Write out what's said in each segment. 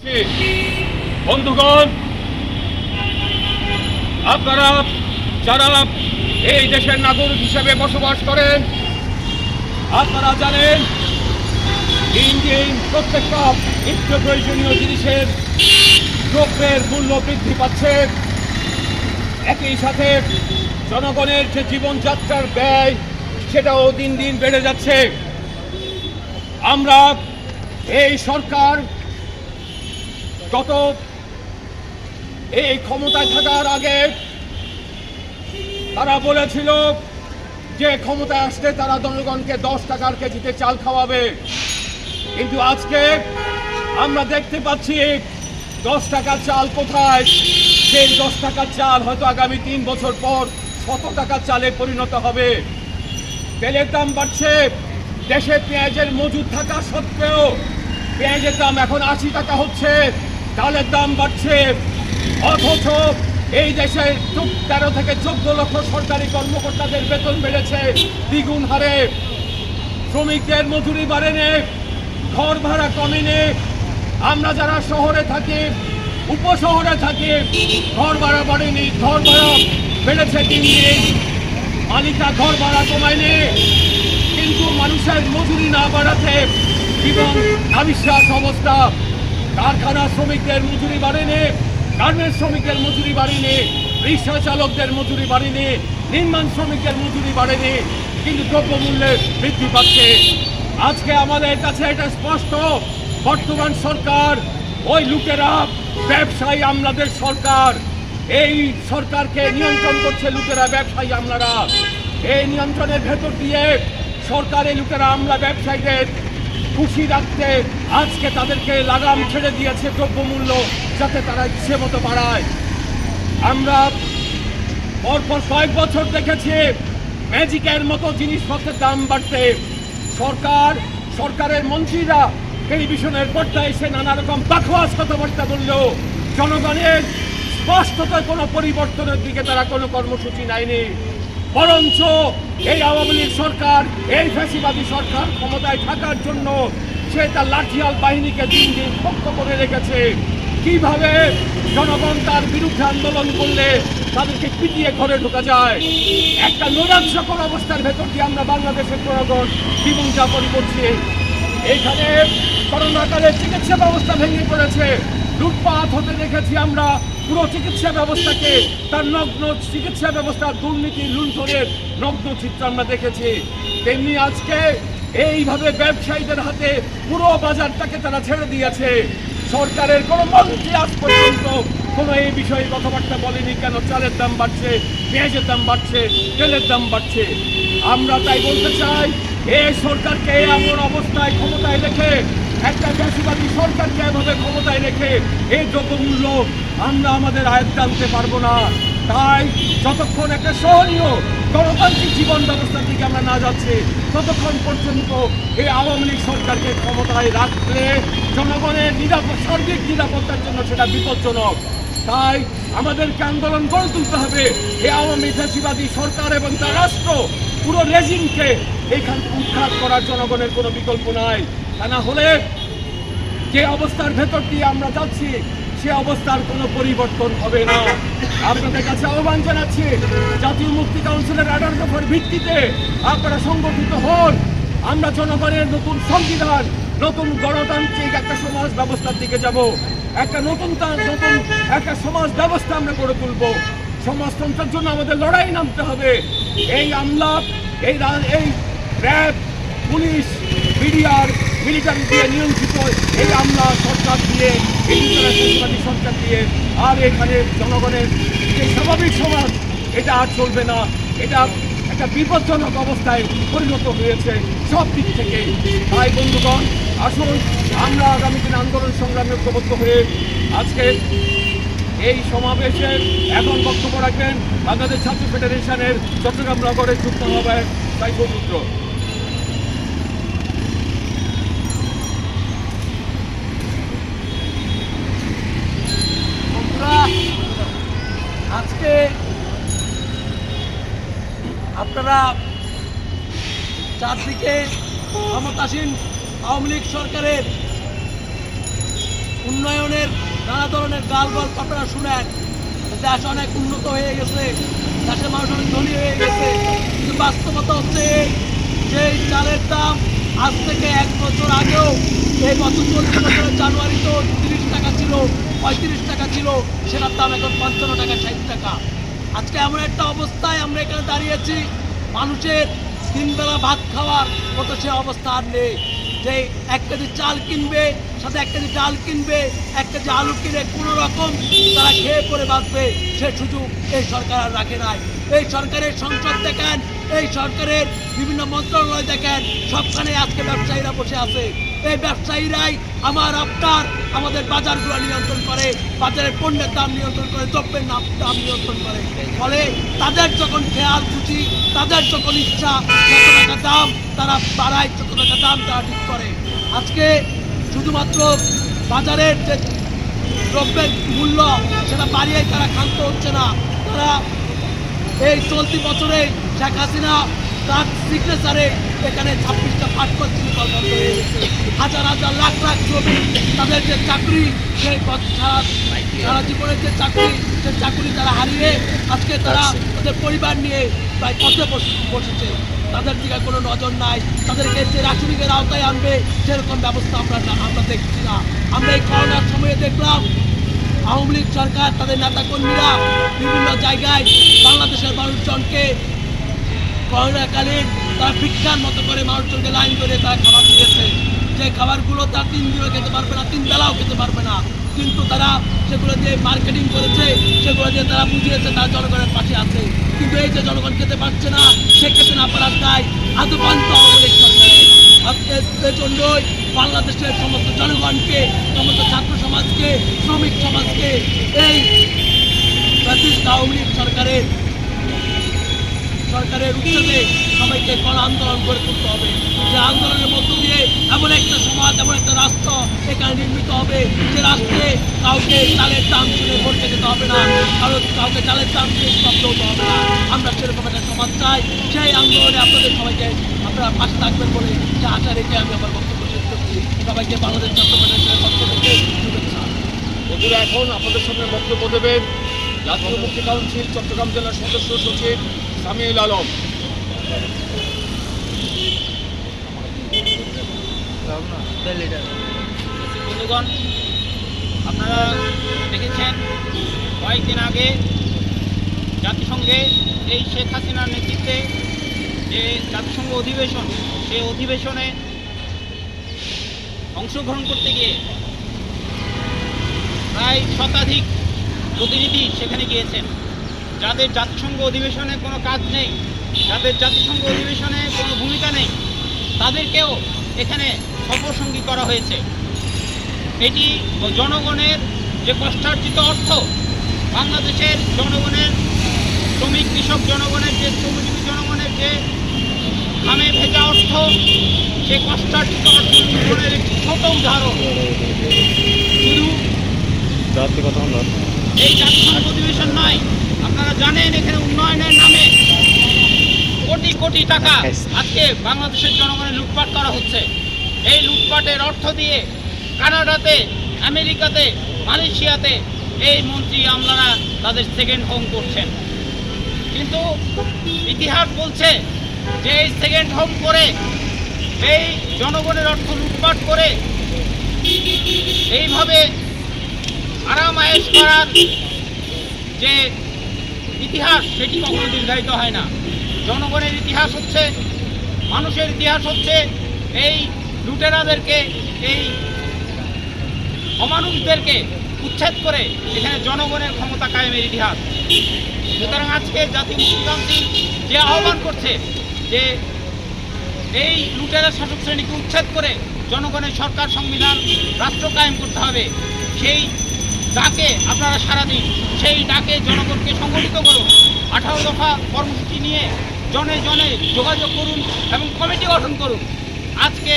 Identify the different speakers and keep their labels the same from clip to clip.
Speaker 1: বন্ধুগণ, আপনারা যারা এই দেশের নাগরিক হিসেবে বসবাস করেন, আপনারা জানেন দিন দিন প্রত্যেকটা নিত্য প্রয়োজনীয় জিনিসের দ্রব্যের মূল্য বৃদ্ধি পাচ্ছে। একই সাথে জনগণের যে জীবনযাত্রার ব্যয় সেটাও দিন দিন বেড়ে যাচ্ছে। আমরা এই সরকার গত এই ক্ষমতায় থাকার আগে তারা বলেছিল যে ক্ষমতায় আসলে তারা জনগণকে 10 টাকার কেজিতে চাল খাওয়াবে, কিন্তু আজকে আমরা দেখতে পাচ্ছি 10 টাকার চাল কোথায়। সেই 10 টাকার চাল হয়তো আগামী 3 বছর পর 100 টাকার চালে পরিণত হবে। তেলের দাম বাড়ছে, দেশে পেঁয়াজের মজুদ থাকা সত্ত্বেও পেঁয়াজের দাম এখন 80 টাকা হচ্ছে, ডালের দাম বাড়ছে। অথচ এই দেশের 13 থেকে 14 লক্ষ সরকারি কর্মকর্তাদের বেতন বেড়েছে দ্বিগুণ হারে। শ্রমিকদের মজুরি বাড়েনি, ঘর ভাড়া কমেনি। আমরা যারা শহরে থাকি, উপশহরে থাকি, ঘর ভাড়া বাড়েনি, ঘর ভাড়া বেড়েছে দিন দিন। মালিকরা ঘর ভাড়া কমায়নি, কিন্তু মানুষের মজুরি না বাড়াতে জীবন অবিশ্বাস অবস্থা। কারখানা শ্রমিকদের মজুরি বাড়েনি, গার্মেন্টস শ্রমিকের মজুরি বাড়েনি, রিক্সা চালকদের মজুরি বাড়েনি, নির্মাণ শ্রমিকের মজুরি বাড়েনি, কিন্তু দ্রব্যমূল্যে বৃদ্ধি পাচ্ছে। আজকে আমাদের কাছে এটা স্পষ্ট, বর্তমান সরকার ওই লুটেরা ব্যবসায়ী আমলাদের সরকার। এই সরকারকে নিয়ন্ত্রণ করছে লুটেরা ব্যবসায়ী আমলারা। এই নিয়ন্ত্রণের ভেতর দিয়ে সরকার এই লুটেরা আমলা ব্যবসায়ীদের খুশি রাখতে আজকে তাদেরকে লাগাম ছেড়ে দিয়েছে দ্রব্যমূল্য, যাতে তারা ইচ্ছে মতো বাড়ায়। আমরা পরপর কয়েক বছর দেখেছি ম্যাজিকের মতো জিনিসপত্রের দাম বাড়তে। সরকারের মন্ত্রীরা টেলিভিশনের পর্দায় এসে নানা রকম বাকওয়াস কথাবার্তা বললেও জনগণের স্পষ্টত কোনো পরিবর্তনের দিকে তারা কোনো কর্মসূচি নেয়নি। বরঞ্চ এই আওয়ামী লীগ সরকার, এই ফ্যাসিবাদী সরকার ক্ষমতায় থাকার জন্য সে তার লাঠিয়াল বাহিনীকে দিন দিন শক্ত করে রেখেছে। কিভাবে জনগণ তার বিরুদ্ধে আন্দোলন করলে তাদেরকে পিটিয়ে ঘরে ঢোকা যায়। একটা নৈরাজ্যকর অবস্থার ভেতর দিয়ে আমরা বাংলাদেশের জনগণ জীবনযাপন করছি। এইখানে করোনাকালে চিকিৎসা ব্যবস্থা ভেঙে পড়েছে, লুটপাট হতে দেখেছি আমরা। পুরো চিকিৎসা ব্যবস্থাকে, তার নগ্ন চিকিৎসা ব্যবস্থার দুর্নীতি লুণ্ঠনের নগ্ন চিত্র আমরা দেখেছি। তেমনি আজকে এইভাবে ব্যবসায়ীদের হাতে পুরো বাজারটাকে তারা ছেড়ে দিয়েছে। সরকারের কোনো মন্ত্রী আজ পর্যন্ত কোনো এই বিষয়ে কথাবার্তা বলেনি কেন চালের দাম বাড়ছে, পেঁয়াজের দাম বাড়ছে, তেলের দাম বাড়ছে। আমরা তাই বলতে চাই, এই সরকারকে এমন অবস্থায় ক্ষমতায় রেখে, একটা ফ্যাসিবাদী সরকারকে এভাবে ক্ষমতায় রেখে এই দ্রব্যমূল্য আমরা আমাদের আয়ত্তে আনতে পারবো না। তাই যতক্ষণ একটা সহনীয় গণতান্ত্রিক জীবন ব্যবস্থার দিকে আমরা না যাচ্ছি, ততক্ষণ পর্যন্ত এই আওয়ামী লীগ সরকারকে ক্ষমতায় রাখলে জনগণের সার্বিক নিরাপত্তার জন্য সেটা বিপজ্জনক। তাই আমাদেরকে আন্দোলন গড়ে তুলতে হবে এই আওয়ামী ফ্যাসিবাদী সরকার এবং তার রাষ্ট্র পুরো রেজিমকে এইখান থেকে উৎখাত করার জনগণের কোনো বিকল্প নাই। তা না হলে যে অবস্থার ভেতর দিয়ে আমরা যাচ্ছি সে অবস্থার কোনো পরিবর্তন হবে না। আপনাদের কাছে আহ্বান জানাচ্ছি, জাতীয় মুক্তি কাউন্সিলের 18 দফার ভিত্তিতে আপনারা সংগঠিত হন। আমরা জনগণের নতুন সংবিধান, নতুন গণতান্ত্রিক একটা সমাজ ব্যবস্থার দিকে যাব। একটা নতুন একটা সমাজ ব্যবস্থা আমরা গড়ে তুলব। সমাজতন্ত্রের জন্য আমাদের লড়াই নামতে হবে। এই আমলা, এই র্যাব, পুলিশ, মিডিয়ার, মিলিটারি দিয়ে নিয়ন্ত্রিত এই আমলা সরকার দিয়ে, এই সরকারি সরকার দিয়ে আর এখানে জনগণের যে স্বাভাবিক সমাজ, এটা আর চলবে না। এটা একটা বিপজ্জনক অবস্থায় পরিণত হয়েছে সব দিক থেকে। তাই বন্ধুগণ, আসুন আমরা আগামী দিন আন্দোলন সংগ্রামে ঐক্যবদ্ধ হয়ে আজকে এই সমাবেশে এখন বক্তব্য রাখবেন বাংলাদেশ ছাত্র ফেডারেশনের চট্টগ্রাম নগরের যুক্ত আহ্বায়ক সাইফুল রুদ্র।
Speaker 2: আজকে আপনারা চারদিকে ক্ষমতাসীন আওয়ামী লীগ সরকারের উন্নয়নের নানা ধরনের গালগল্প আপনারা শুনেন, দেশ অনেক উন্নত হয়ে গেছে, দেশের মানুষ অনেক ধনী হয়ে গেছে, কিন্তু বাস্তবতা হচ্ছে যে চালের দাম আজ থেকে 1 বছর আগেও, এই বছর 40 বছরের জানুয়ারি তো 30 টাকা ছিল, 35 টাকা ছিল, সেটার দাম এখন 55 টাকা, 60 টাকা। আজকে এমন একটা অবস্থায় আমরা এখানে দাঁড়িয়েছি, মানুষের তিনবেলা ভাত খাওয়ার মতো সে অবস্থা আর নেই, যে 1 কেজি চাল কিনবে, সাথে 1 কেজি ডাল কিনবে, 1 কেজি আলু কিনে কোনো রকম তারা খেয়ে পরে বাঁচবে, সে সুযোগ এই সরকার আর রাখে নাই। এই সরকারের সংসদ দেখেন, এই সরকারের বিভিন্ন মন্ত্রণালয় দেখেন, সবখানে আজকে ব্যবসায়ীরা বসে আছে। এই ব্যবসায়ীরাই আমাদের বাজারগুলো নিয়ন্ত্রণ করে, বাজারের পণ্যের দাম নিয়ন্ত্রণ করে, দ্রব্যের দাম নিয়ন্ত্রণ করে। ফলে তাদের যখন খেয়াল খুশি, তাদের যখন ইচ্ছা, যত টাকা দাম তারা বাড়ায়, যত টাকা দাম তারা ঠিক করে। আজকে শুধুমাত্র বাজারের যে দ্রব্যের মূল্য সেটা বাড়িয়ে তারা ক্ষান্ত হচ্ছে না, তারা এই চলতি বছরে শেখ হাসিনা তার সিগনেচারে এখানে 26টা পাট কল বন্ধ হয়ে গেছে। হাজার হাজার লাখ লাখ শ্রমিক তাদের যে চাকরি, সেই সারা জীবনের যে চাকরি, সেই চাকরি তারা হারিয়ে আজকে তারা তাদের পরিবার নিয়ে প্রায় পথে বসেছে। তাদের দিকে কোনো নজর নাই, তাদেরকে যে রাসায়নিকের আওতায় আনবে সেরকম ব্যবস্থা আমরা দেখছি না। আমরা এই করোনার সময়ে দেখলাম আওয়ামী লীগ সরকার তাদের নেতাকর্মীরা বিভিন্ন জায়গায় বাংলাদেশের মানুষজনকে করোনাকালীন তারা ভিক্ষার মতো করে মানুষজনকে লাইন করে তারা খাবার দিয়েছে, যে খাবারগুলো তারা 3 দিনও খেতে পারবে না, 3 বেলাও খেতে পারবে না, কিন্তু তারা সেগুলো দিয়ে মার্কেটিং করেছে, সেগুলো দিয়ে তারা বুঝিয়েছে তারা জনগণের পাশে আছে। কিন্তু এই যে জনগণ খেতে পারছে না, সে খেতে না পারার দায় আদপান্ত আওয়ামী লীগ সরকারের। এর জন্যই বাংলাদেশের সমস্ত জনগণকে, সমস্ত ছাত্র সমাজকে, শ্রমিক সমাজকে এই আওয়ামী লীগ সরকারের উচ্ছেদে সবাইকে গণ আন্দোলন করে তুলতে হবে। যে আন্দোলনের মধ্য দিয়ে এমন একটা সমাজ, এমন একটা রাষ্ট্র এখানে নির্মিত হবে, যে রাষ্ট্রে কাউকে চালের দাম শুনে ভোট যেতে হবে না, কাউকে চালের দাম শুনে স্তব্ধ হতে হবে না। আমরা সেরকম একটা সমাজ চাই। সেই আন্দোলনে আপনাদের সবাইকে আপনারা পাশে থাকবেন বলে যে আশা রেখে আমি আমার বক্তব্য শেষ করছি। সবাইকে বাংলাদেশ ছাত্র ফেডারেশনের পক্ষ থেকে শুভেচ্ছা।
Speaker 1: বন্ধুরা, এখন আপনাদের সামনে বক্তব্য দেবেন জাতীয় মুক্তি কাউন্সিল চট্টগ্রাম জেলার সদস্য সচিব সামিউল আলম।
Speaker 3: বন্ধুগণ, আপনারা দেখেছেন কয়েকদিন আগে জাতিসংঘে এই শেখ হাসিনার নেতৃত্বে যে জাতিসংঘ অধিবেশন, সেই অধিবেশনে অংশগ্রহণ করতে গিয়ে প্রায় শতাধিক প্রতিনিধি সেখানে গিয়েছেন, যাদের জাতিসংঘ অধিবেশনে কোনো কাজ নেই, যাদের জাতিসংঘ অধিবেশনে কোনো ভূমিকা নেই, তাদেরকেও এখানে সফরসঙ্গী করা হয়েছে। এটি জনগণের যে কষ্টার্জিত অর্থ, বাংলাদেশের জনগণের, শ্রমিক কৃষক জনগণের, যে শ্রমজীবী জনগণের যে ঘামে ভেজা অর্থ, সে কষ্টার্জিত অর্থ লুণ্ঠনের একটি ছোট উদাহরণ। শুধু এই জাতিসংঘ অধিবেশন নয়, আপনারা জানেন এখানে উন্নয়নের নামে কোটি কোটি টাকা আজকে বাংলাদেশের জনগণের লুটপাট করা হচ্ছে। এই লুটপাটের অর্থ দিয়ে কানাডাতে, আমেরিকাতে, মালয়েশিয়াতে এই মন্ত্রী আমলারা তাদের সেকেন্ড হোম করছেন। কিন্তু ইতিহাস বলছে যে এই সেকেন্ড হোম করে, এই জনগণের অর্থ লুটপাট করে এইভাবে আরাম আয়েশ করার যে ইতিহাস, সেটি কখনো দীর্ঘায়িত হয় না। জনগণের ইতিহাস হচ্ছে, মানুষের ইতিহাস হচ্ছে এই লুটেরাদেরকে, এই অমানুষদেরকে উচ্ছেদ করে এখানে জনগণের ক্ষমতা কায়েমের ইতিহাস। সুতরাং আজকে জাতীয় মুক্তি কাউন্সিল যে আহ্বান করছে যে এই লুটেরা শাসক শ্রেণীকে উচ্ছেদ করে জনগণের সরকার, সংবিধান, রাষ্ট্র কায়েম করতে হবে, সেই ডাকে আপনারা সারা দিন, সেই ডাকে জনগণকে সংগঠিত করুন। 18 দফা কর্মসূচি নিয়ে জনে জনে যোগাযোগ করুন এবং কমিটি গঠন করুন। আজকে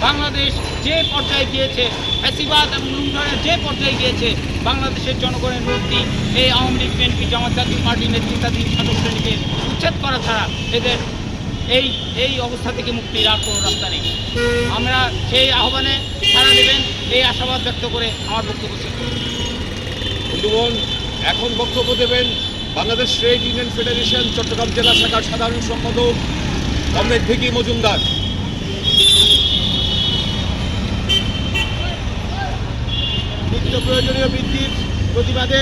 Speaker 3: বাংলাদেশ যে পর্যায়ে গিয়েছে, ফ্যাসিবাদ এবং লুণ্ঠনের যে পর্যায়ে গিয়েছে, বাংলাদেশের জনগণের মুক্তি এই আওয়ামী লীগ, বিএনপি, জামাত, জাতীয় পার্টি নেতৃত্বাধীন শাসক শ্রেণীকে উচ্ছেদ করা ছাড়া এদের এই এই অবস্থা থেকে মুক্তির আর কোনো রাস্তা নেই। আমরা সেই আহ্বানে সাড়া দেবেন এই আশাবাদ ব্যক্ত করে আমার বক্তব্য শেষ করছি।
Speaker 1: বন্ধুগণ, এখন বক্তব্য দেবেন Bangladesh trade union federation Chittagong জেলা শাখার সাধারণ সম্পাদক কমরেড ভিকি মজুমদার।
Speaker 4: নিত্য প্রয়োজনীয় বৃদ্ধির প্রতিবাদে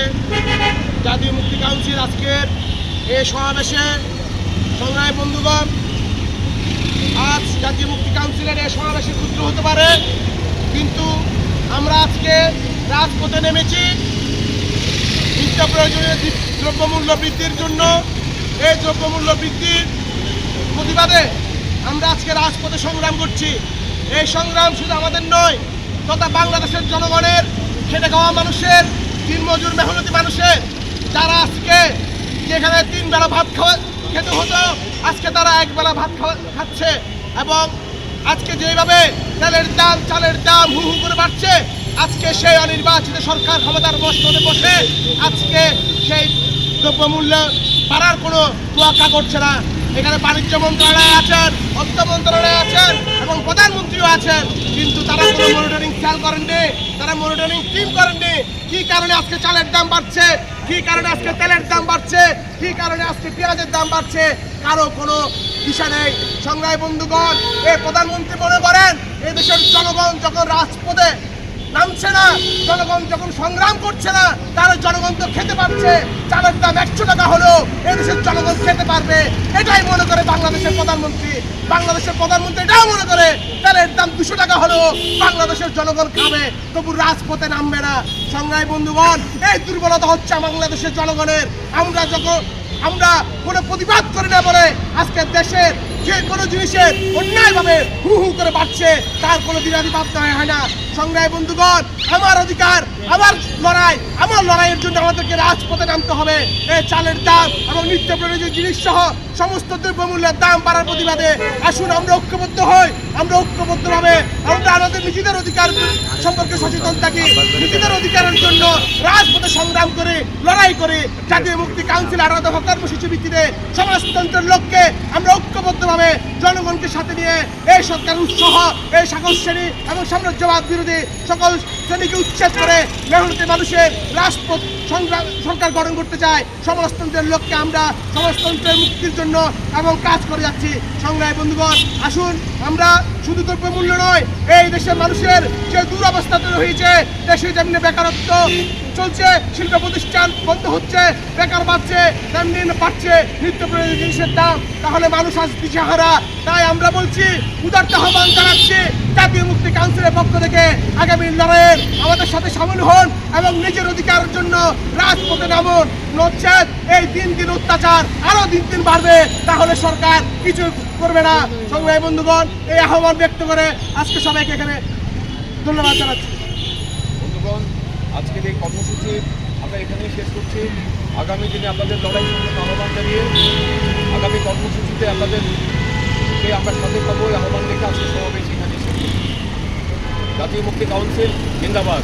Speaker 4: জাতীয় মুক্তি কাউন্সিল আজকের এই সমাবেশে সংগ্রামী বন্ধুগণ, আজ জাতীয় মুক্তি কাউন্সিলের এই সমাবেশে ক্ষুদ্র হতে পারে, কিন্তু আমরা আজকে রাজপথে নেমেছি নিত্য প্রয়োজনীয় দ্রব্যমূল্য বৃদ্ধির জন্য। এই দ্রব্যমূল্য বৃদ্ধির প্রতিবাদে আমরা আজকে রাজপথে সংগ্রাম করছি। এই সংগ্রাম শুধু আমাদের নয়, তথা বাংলাদেশের জনগণের, খেটে খাওয়া মানুষের, দিনমজুর মেহনতি মানুষের, যারা আজকে যেখানে 3 বেলা ভাত খেতে হতো আজকে তারা 1 বেলা ভাত খাচ্ছে। এবং আজকে যেভাবে তেলের দাম, চালের দাম হু হু করে বাড়ছে, আজকে সেই অনির্বাচিত সরকার ক্ষমতার মস্তদে বসে আজকে সেই দ্রব্যমূল্য বাড়ার কোনো তোয়াক্কা করছে না। এখানে বাণিজ্য মন্ত্রণালয় আছেন, অর্থ মন্ত্রণালয় আছেন এবং প্রধানমন্ত্রীও আছেন, কিন্তু তারা কোনো মনিটরিং খেয়াল করেননি, তারা মনিটরিং টিম করেননি। কি কারণে আজকে চালের দাম বাড়ছে, কি কারণে আজকে তেলের দাম বাড়ছে, কি কারণে আজকে পেঁয়াজের দাম বাড়ছে, কারো কোনো দিশা নেই। সংগ্রামী বন্ধুগণ, এই প্রধানমন্ত্রী মনে করেন এই দেশের জনগণ যখন রাজপথে নামছে না, জনগণ যখন সংগ্রাম করছে না, তাহলে জনগণ তো খেতে পারছে। চালের দাম 100 টাকা হলো এদেশের জনগণ খেতে পারবে, এটাই মনে করে বাংলাদেশের প্রধানমন্ত্রী। বাংলাদেশের প্রধানমন্ত্রী এটাও মনে করে তেলের দাম 200 টাকা হলো বাংলাদেশের জনগণ খাবে, তবু রাজপথে নামবে না। সংগ্রামী বন্ধুগণ, এই দুর্বলতা হচ্ছে বাংলাদেশের জনগণের। আমরা কোনো প্রতিবাদ করি না বলে আজকে দেশের যে কোনো জিনিসের অন্যায়ভাবে হু হু করে বাড়ছে, তার কোনো দিনাদিপাত হয় না। সংগ্রামী বন্ধুগণ, আমার অধিকার, আমার লড়াইয়ের জন্য আমাদেরকে রাজপথে নামতে হবে। এই চালের দাম এবং নিত্য প্রয়োজনীয় জিনিস সহ সমস্ত দ্রব্যমূল্যের দাম বাড়ার প্রতিবাদে আসুন আমরা ঐক্যবদ্ধ হই। আমরা ঐক্যবদ্ধভাবে আমরা আমাদের নিজেদের অধিকার সম্পর্কে সচেতন থাকি, নিজেদের অধিকারের জন্য রাজপথে সংগ্রাম করে লড়াই করে জাতীয় মুক্তি কাউন্সিল আরো দফা কর্মসূচি ভিত্তিতে সমাজতন্ত্রের লক্ষ্যে আমরা ঐক্যবদ্ধভাবে জনগণকে সাথে নিয়ে এই সরকার উৎসাহ, এই সকল শ্রেণী এবং সাম্রাজ্যবাদ বিরোধী সকল শ্রেণীকে উচ্ছেদ করে মেহনতি মানুষের রাজপথ সরকার গঠন করতে চায়। সমাজতন্ত্রের লক্ষ্যে আমরা সমাজতন্ত্রের মুক্তির জন্য এবং কাজ করে যাচ্ছি। সংগ্রামী বন্ধুগণ, আসুন আমরা শুধু দ্রব্যমূল্য নয়, এই দেশের মানুষের যে দুরবস্থা তৈরি হয়েছে, দেশে যেমনি বেকারত্ব চলছে, শিল্প প্রতিষ্ঠান বন্ধ হচ্ছে, বেকার বাড়ছে, তেমনি বাড়ছে নিত্য প্রয়োজনীয় জিনিসের দাম, তাহলে মানুষ আজ দিশেহারা। তাই আমরা বলছি, উদারতা আহ্বান জানাচ্ছি জাতীয় মুক্তি কাউন্সিলের পক্ষ থেকে আগামী লড়াইয়ের আমাদের সাথে সামিল হন এবং নিজের অধিকারের জন্য রাজপথে নামুন। নচেত এই দিন অত্যাচার আরো দিন বাড়বে, তাহলে সরকার কিছু করবে না। সংগ্রামী বন্ধুগণ, এই আহ্বান ব্যক্ত করে আজকে সবাইকে এখানে ধন্যবাদ জানাচ্ছি।
Speaker 1: বন্ধুগণ, আজকের এই কর্মসূচি আমরা এখানেই শেষ করছি। আগামী দিনে আপনাদের লড়াই সংগ্রামে আহ্বান জানিয়ে আগামী কর্মসূচিতে আপনাদেরকে আমরা সাথে পাবো আহ্বান রেখে আজকে সমাবেশ এখানে শেষ করছি। জাতীয় মুক্তি কাউন্সিল জিন্দাবাদ।